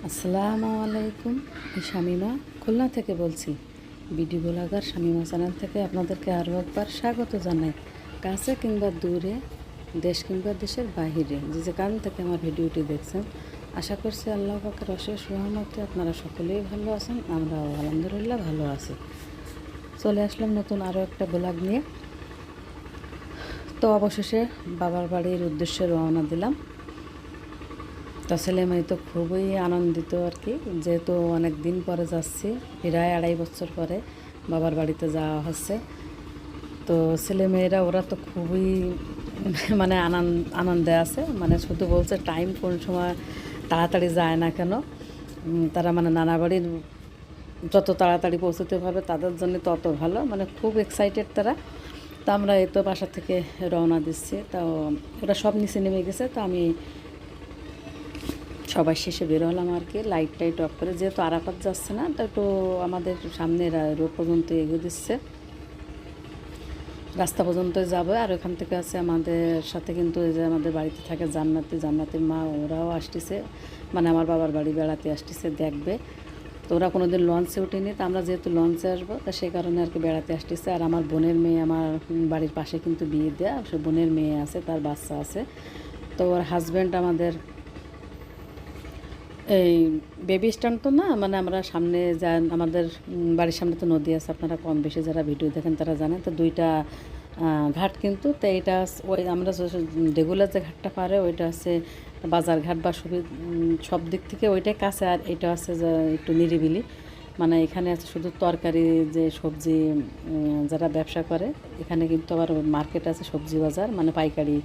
আসসালামু আলাইকুম। আমি শামিমা খুলনা থেকে বলছি। ভিডিও ব্লগার শামিমা চ্যানেল থেকে আপনাদেরকে আরও একবার স্বাগত জানাই। কাছে কিংবা দূরে, দেশ কিংবা দেশের বাহিরে যে যেখান থেকে আমার ভিডিওটি দেখছেন, আশা করছি আল্লাহ পাকের অশেষ রহমতে আপনারা সকলেই ভালো আছেন। আমরাও আলহামদুলিল্লাহ ভালো আছি। চলে আসলাম নতুন আরও একটা ব্লগ নিয়ে। তো অবশেষে বাবার বাড়ির উদ্দেশ্যে রওনা দিলাম। তো ছেলে মেয়ে তো খুবই আনন্দিত আর কি, যেহেতু অনেক দিন পরে যাচ্ছি, প্রায় 2.5 বছর পরে বাবার বাড়িতে যাওয়া হচ্ছে। তো ছেলে মেয়েরা ওরা তো খুবই মানে আনন্দে আছে, মানে শুধু বলছে টাইম কোন সময় তাড়াতাড়ি যায় না কেন। তারা মানে নানা বাড়ির যত তাড়াতাড়ি পৌঁছতে পারবে তাদের জন্য তত ভালো, মানে খুব এক্সাইটেড তারা। তো আমরা এই তো বাসা থেকে রওনা দিচ্ছি। তো ওরা সব নিচে নেমে গেছে, তো আমি সবাই শেষে বের হলাম আর কি, লাইট টাইট অফ করে, যেহেতু আরাফাত যাচ্ছে না, তো একটু আমাদের সামনে রোড পর্যন্ত এগিয়ে দিচ্ছে, রাস্তা পর্যন্ত যাবে। আর ওখান থেকে আছে আমাদের সাথে কিন্তু এই যে আমাদের বাড়িতে থাকে জান্নাতির মা, ওরাও আসতেছে, মানে আমার বাবার বাড়ি বেড়াতে আসতেছে দেখবে। তো ওরা কোনো দিন লঞ্চে উঠেনি, তো আমরা যেহেতু লঞ্চে আসবো, তো সেই কারণে আর কি বেড়াতে আসতেছে। আর আমার বোনের মেয়ে আমার বাড়ির পাশে কিন্তু বিয়ে দেয়া, সে বোনের মেয়ে আছে, তার বাচ্চা আছে। তো ওর হাজব্যান্ড আমাদের এই বেবি স্ট্যান্ড তো না, মানে আমরা সামনে যা আমাদের বাড়ির সামনে তো নদী আছে, আপনারা কম বেশি যারা ভিডিও দেখেন তারা জানেন। তো দুইটা ঘাট কিন্তু, তো এইটা ওই আমরা রেগুলার যে ঘাটটা পারে ওইটা আছে বাজার ঘাট বা সব দিক থেকে ওইটাই কাছে। আর এটা আছে যে একটু নিরিবিলি, মানে এখানে আছে শুধু তরকারি, যে সবজি যারা ব্যবসা করে, এখানে কিন্তু আবার মার্কেট আছে, সবজি বাজার মানে পাইকারি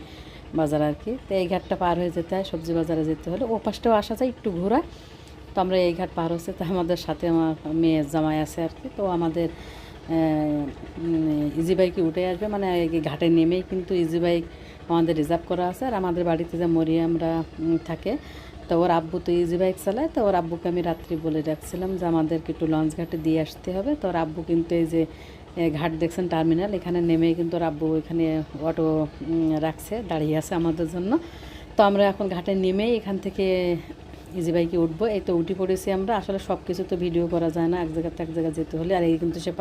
বাজার আর কি। তো এই ঘাটটা পার হয়ে যেতে হয় সবজি বাজারে যেতে হলে, ও পাশটাও আসা যায় একটু ঘোরা। তো আমরা এই ঘাট পার হচ্ছে, তো আমাদের সাথে আমার মেয়ের জামাই আছে আর কি। তো আমাদের ইজি বাইকে উঠে আসবে, মানে এই ঘাটে নেমেই কিন্তু ইজি বাইক আমাদের রিজার্ভ করা আছে। আর আমাদের বাড়িতে যে মরিয়ামরা থাকে, তো ওর আব্বু তো ইজি বাইক চালায়। তো ওর আব্বুকে আমি রাত্রি বলে রাখছিলাম যে আমাদেরকে একটু লঞ্চ ঘাটে দিয়ে আসতে হবে। তো ওর আব্বু কিন্তু এই যে ঘাট দেখছেন টার্মিনাল, এখানে নেমেই কিন্তু ওর আব্বু এখানে অটো রাখছে, দাঁড়িয়ে আছে আমাদের জন্য। তো আমরা এখন ঘাটে নেমেই এখান থেকে ইজি বাইকে উঠবো। এই তো উঠে পড়েছি আমরা। আসলে সব কিছু তো ভিডিও করা যায় না, এক জায়গা থেকে এক জায়গায় যেতে হলে। আর এই কিন্তু সে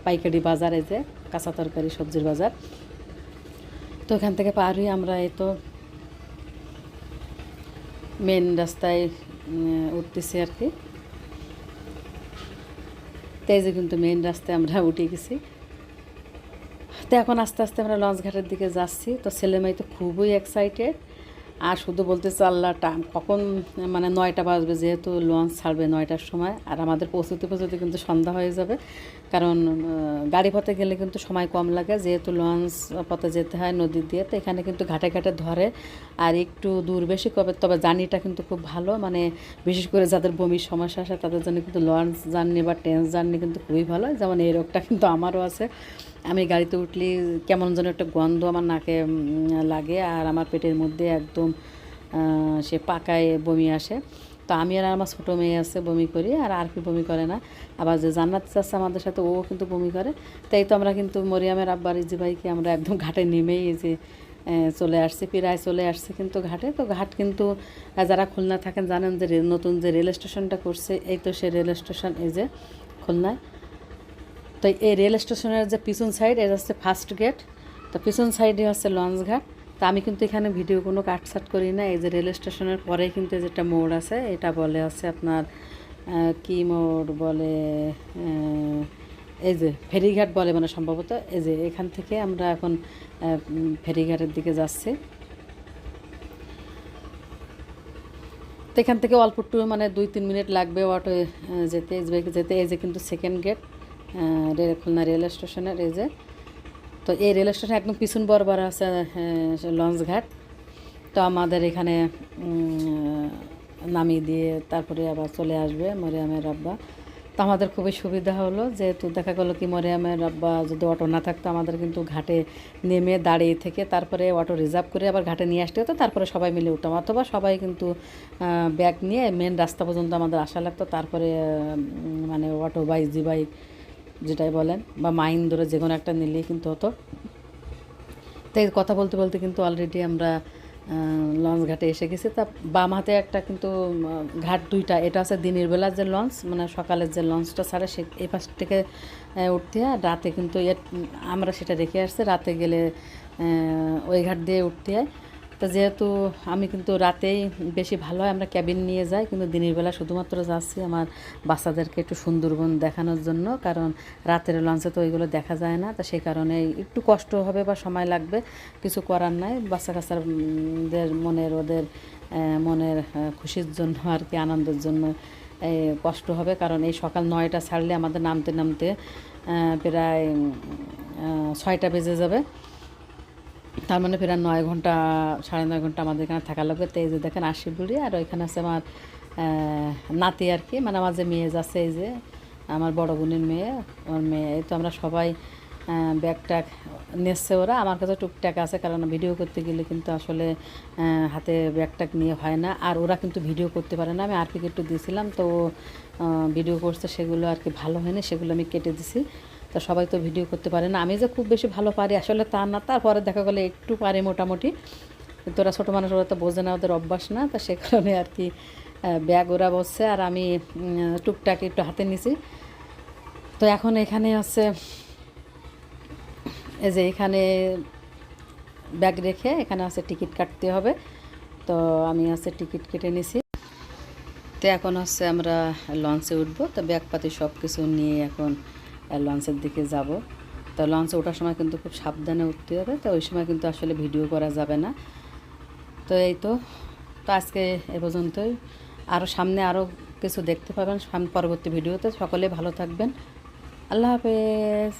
পাইকারি বাজার, এই যে কাঁচা তরকারি সবজির বাজার। তো এখান থেকে পার হয়ে আমরা এই তো মেন রাস্তায় উঠতেছি আর কি। তো এই যে কিন্তু মেন রাস্তায় আমরা উঠে গেছি। তো এখন আস্তে আস্তে আমরা লঞ্চ ঘাটের দিকে যাচ্ছি। তো ছেলে মেয়ে তো খুবই এক্সাইটেড, আর শুধু বলতেছে আল্লাহ টাইম কখন, মানে 9টা বাজবে, যেহেতু লঞ্চ ছাড়বে 9টার সময়। আর আমাদের পৌঁছতে পৌঁছতে কিন্তু সন্ধ্যা হয়ে যাবে, কারণ গাড়ি পথে গেলে কিন্তু সময় কম লাগে, যেহেতু লঞ্চ পথে যেতে হয় নদী দিয়ে। তো এখানে কিন্তু ঘাটে ঘাটে ধরে, আর একটু দূর বেশি কবে, তবে জার্নিটা কিন্তু খুব ভালো, মানে বিশেষ করে যাদের বমির সমস্যা আসে তাদের জন্য কিন্তু লঞ্চ জার্নি বা ট্রেন জার্নি কিন্তু খুবই ভালো। যেমন এই রোগটা কিন্তু আমারও আছে, আমি গাড়িতে উঠলে কেমন যেন একটা গন্ধ আমার নাকে লাগে, আর আমার পেটের মধ্যে একদম সে পাকায় বমি আসে। তো আমি আর আমার ছোটো মেয়ে আছে বমি করি, আর কি বমি করে না। আবার যে জান্নাত আছে আমাদের সাথে, ও কিন্তু বমি করে। তাই তো আমরা কিন্তু মরিয়ামের আব্বার ইজি ভাইকে আমরা একদম ঘাটে নেমেই এই যে চলে আসছি, প্রায় চলে আসছে কিন্তু ঘাটে। তো ঘাট কিন্তু যারা খুলনা থাকেন জানেন যে নতুন যে রেল স্টেশনটা করছে, এই তো সে রেল স্টেশন এই যে খুলনায়। তো এই রেল স্টেশনের যে পিছন সাইড, এটা হচ্ছে ফার্স্ট গেট। তো পিছন সাইডে হচ্ছে লঞ্চ ঘাট। তো আমি কিন্তু এখানে ভিডিও কোনো কাটসাট করি না। এই যে রেল স্টেশনের পরে কিন্তু যেটা মোড় আছে, এটা বলে আছে আপনার কি মোড় বলে, এই যে ফেরিঘাট বলে মানে সম্ভবত। এই যে এখান থেকে আমরা এখন ফেরিঘাটের দিকে যাচ্ছি। তো এখান থেকে অল্প একটু মানে 2-3 মিনিট লাগবে অটো যেতে, এসবাইকে যেতে। এই যে কিন্তু সেকেন্ড গেট খুলনা রেল স্টেশনের, এই যে। তো এই রেল স্টেশন একদম পিছন বরাবর আছে লঞ্চ ঘাট। তো আমাদের এখানে নামিয়ে দিয়ে তারপরে আবার চলে আসবে মরিয়ামের আব্বা। তো আমাদের খুবই সুবিধা হলো, যেহেতু দেখা গেলো কি মরিয়ামের আব্বা যদি অটো না থাকতো, আমাদের কিন্তু ঘাটে নেমে দাঁড়িয়ে থেকে তারপরে অটো রিজার্ভ করে আবার ঘাটে নিয়ে আসতে হতো, তারপরে সবাই মিলে উঠতাম। অথবা সবাই কিন্তু ব্যাগ নিয়ে মেন রাস্তা পর্যন্ত আমাদের আসা লাগতো, তারপরে মানে অটো বা ইজি বাইক যেটাই বলেন বা মাহিন্দ্রা যে কোনো একটা নিলেই কিন্তু হতো। তাই কথা বলতে বলতে কিন্তু অলরেডি আমরা লঞ্চ ঘাটে এসে গেছি। তা বাম হাতে একটা কিন্তু ঘাট দুইটা, এটা হচ্ছে দিনের বেলার যে লঞ্চ, মানে সকালের যে লঞ্চটা ছাড়ে সে এই পাশ থেকে উঠতে হয়। রাতে কিন্তু আমরা সেটা রেখে আসছি, রাতে গেলে ওই ঘাট দিয়ে উঠতে হয়। তো যেহেতু আমি কিন্তু রাতেই বেশি ভালো হয়, আমরা ক্যাবিন নিয়ে যাই, কিন্তু দিনের বেলা শুধুমাত্র যাচ্ছি আমার বাচ্চাদেরকে একটু সুন্দরবন দেখানোর জন্য, কারণ রাতের লঞ্চে তো ওইগুলো দেখা যায় না। তো সেই কারণে একটু কষ্ট হবে বা সময় লাগবে, কিছু করার নাই। বাচ্চা কাচ্চাদের ওদের মনের খুশির জন্য আর কি, আনন্দের জন্য কষ্ট হবে, কারণ এই সকাল 9টা ছাড়লে আমাদের নামতে নামতে প্রায় 6টা বেজে যাবে। তার মানে প্রায় 9 ঘন্টা 9.5 ঘন্টা আমাদের এখানে থাকা লাগবে। তো এই যে দেখেন আশি বুড়ি, আর ওইখানে আছে আমার নাতি আর কি, মানে আমার যে মেয়ে যাচ্ছে, এই যে আমার বড় বোনের মেয়ে, আমার মেয়ে। এই তো আমরা সবাই ব্যাগ ট্যাগ নিচ্ছে, ওরা আমার কাছে টুকটাক আছে, কারণ ভিডিও করতে গেলে কিন্তু আসলে হাতে ব্যাগ ট্যাগ নিয়ে হয় না। আর ওরা কিন্তু ভিডিও করতে পারে না, আমি আরপিকে একটু দিয়েছিলাম, তো ভিডিও করছে, সেগুলো আর কি ভালো হয়নি, সেগুলো আমি কেটে দিছি। তো সবাই তো ভিডিও করতে পারে না, আমি যে খুব বেশি ভালো পারি আসলে তা না। তারপরে দেখা গেলো একটু পারি মোটামুটি, কিন্তু ওরা ছোটো মানুষ, ওরা তো বোঝে না, ওদের অভ্যাস না। তো সে কারণে আর কি ব্যাগ ওরা বসছে, আর আমি টুকটাক একটু হাতে নিছি। তো এখন এখানে আছে, এই যে এখানে ব্যাগ রেখে এখানে আছে টিকিট কাটতে হবে। তো আমি আছে টিকিট কেটে নিছি। তো এখন হচ্ছে আমরা লঞ্চে উঠবো। তো ব্যাগপাতি সব কিছু নিয়ে এখন লঞ্চের দিকে যাব। তো লঞ্চে ওঠার সময় কিন্তু খুব সাবধানে উঠতে হবে, তো ওই সময় কিন্তু আসলে ভিডিও করা যাবে না। তো এই তো আজকে এ পর্যন্তই। আরও সামনে আরও কিছু দেখতে পাবেন পরবর্তী ভিডিওতে। সকলে ভালো থাকবেন, আল্লাহ হাফেজ।